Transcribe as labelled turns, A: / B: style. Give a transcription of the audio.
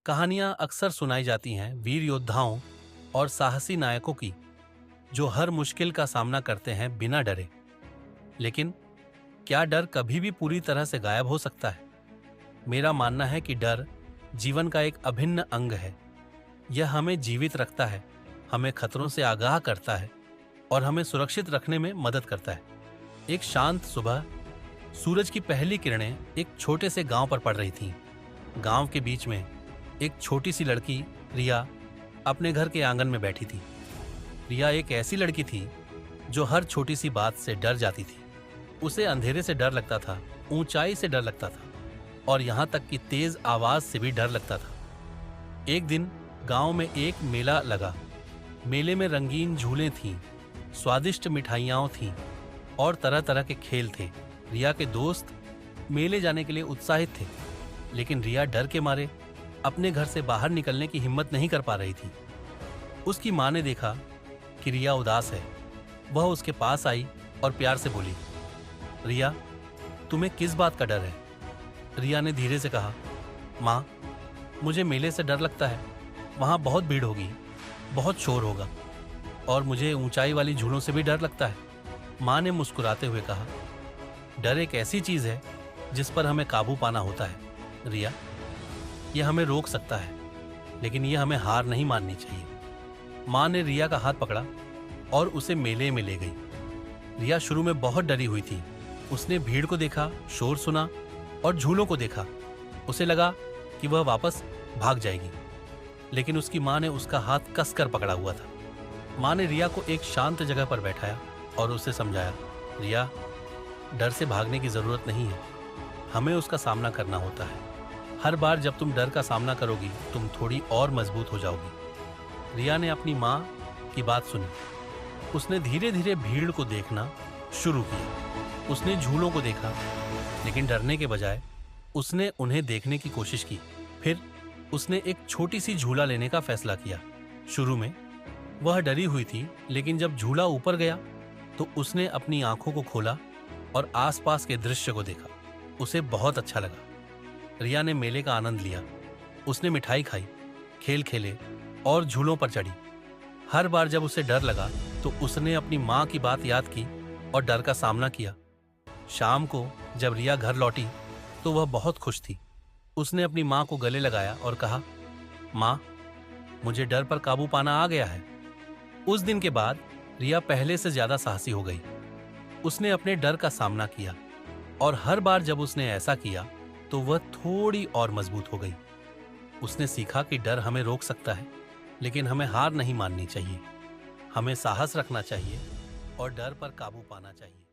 A: कहानियां अक्सर सुनाई जाती हैं वीर योद्धाओं और साहसी नायकों की, जो हर मुश्किल का सामना करते हैं बिना डरे। लेकिन क्या डर कभी भी पूरी तरह से गायब हो सकता है? मेरा मानना है कि डर जीवन का एक अभिन्न अंग है। यह हमें जीवित रखता है, हमें खतरों से आगाह करता है और हमें सुरक्षित रखने में मदद करता है। एक शांत सुबह सूरज की पहली किरणें एक छोटे से गांव पर पड़ रही थीं। गांव के बीच में एक छोटी सी लड़की रिया अपने घर के आंगन में बैठी थी। रिया एक ऐसी लड़की थी जो हर छोटी सी बात से डर जाती थी। उसे अंधेरे से डर लगता था, ऊंचाई से डर लगता था और यहाँ तक कि तेज आवाज से भी डर लगता था। एक दिन गांव में एक मेला लगा। मेले में रंगीन झूले थीं, स्वादिष्ट मिठाइयाँ थीं और तरह तरह के खेल थे। रिया के दोस्त मेले जाने के लिए उत्साहित थे, लेकिन रिया डर के मारे अपने घर से बाहर निकलने की हिम्मत नहीं कर पा रही थी। उसकी माँ ने देखा कि रिया उदास है। वह उसके पास आई और प्यार से बोली, रिया, तुम्हें किस बात का डर है? रिया ने धीरे से कहा, माँ, मुझे मेले से डर लगता है। वहाँ बहुत भीड़ होगी, बहुत शोर होगा और मुझे ऊंचाई वाली झूलों से भी डर लगता है। माँ ने मुस्कुराते हुए कहा, डर एक ऐसी चीज है जिस पर हमें काबू पाना होता है रिया। यह हमें रोक सकता है, लेकिन यह हमें हार नहीं माननी चाहिए। माँ ने रिया का हाथ पकड़ा और उसे मेले में ले गई। रिया शुरू में बहुत डरी हुई थी। उसने भीड़ को देखा, शोर सुना और झूलों को देखा। उसे लगा कि वह वापस भाग जाएगी, लेकिन उसकी माँ ने उसका हाथ कसकर पकड़ा हुआ था। माँ ने रिया को एक शांत जगह पर बैठाया और उसे समझाया, रिया, डर से भागने की जरूरत नहीं है, हमें उसका सामना करना होता है। हर बार जब तुम डर का सामना करोगी, तुम थोड़ी और मजबूत हो जाओगी। रिया ने अपनी माँ की बात सुनी। उसने धीरे धीरे भीड़ को देखना शुरू किया। उसने झूलों को देखा, लेकिन डरने के बजाय उसने उन्हें देखने की कोशिश की। फिर उसने एक छोटी सी झूला लेने का फैसला किया। शुरू में वह डरी हुई थी, लेकिन जब झूला ऊपर गया तो उसने अपनी आंखों को खोला और आसपास के दृश्य को देखा। उसे बहुत अच्छा लगा। रिया ने मेले का आनंद लिया। उसने मिठाई खाई, खेल खेले और झूलों पर चढ़ी। हर बार जब उसे डर लगा तो उसने अपनी माँ की बात याद की और डर का सामना किया। शाम को जब रिया घर लौटी तो वह बहुत खुश थी। उसने अपनी माँ को गले लगाया और कहा, माँ, मुझे डर पर काबू पाना आ गया है। उस दिन के बाद रिया पहले से ज्यादा साहसी हो गई। उसने अपने डर का सामना किया और हर बार जब उसने ऐसा किया तो वह थोड़ी और मजबूत हो गई। उसने सीखा कि डर हमें रोक सकता है, लेकिन हमें हार नहीं माननी चाहिए। हमें साहस रखना चाहिए और डर पर काबू पाना चाहिए।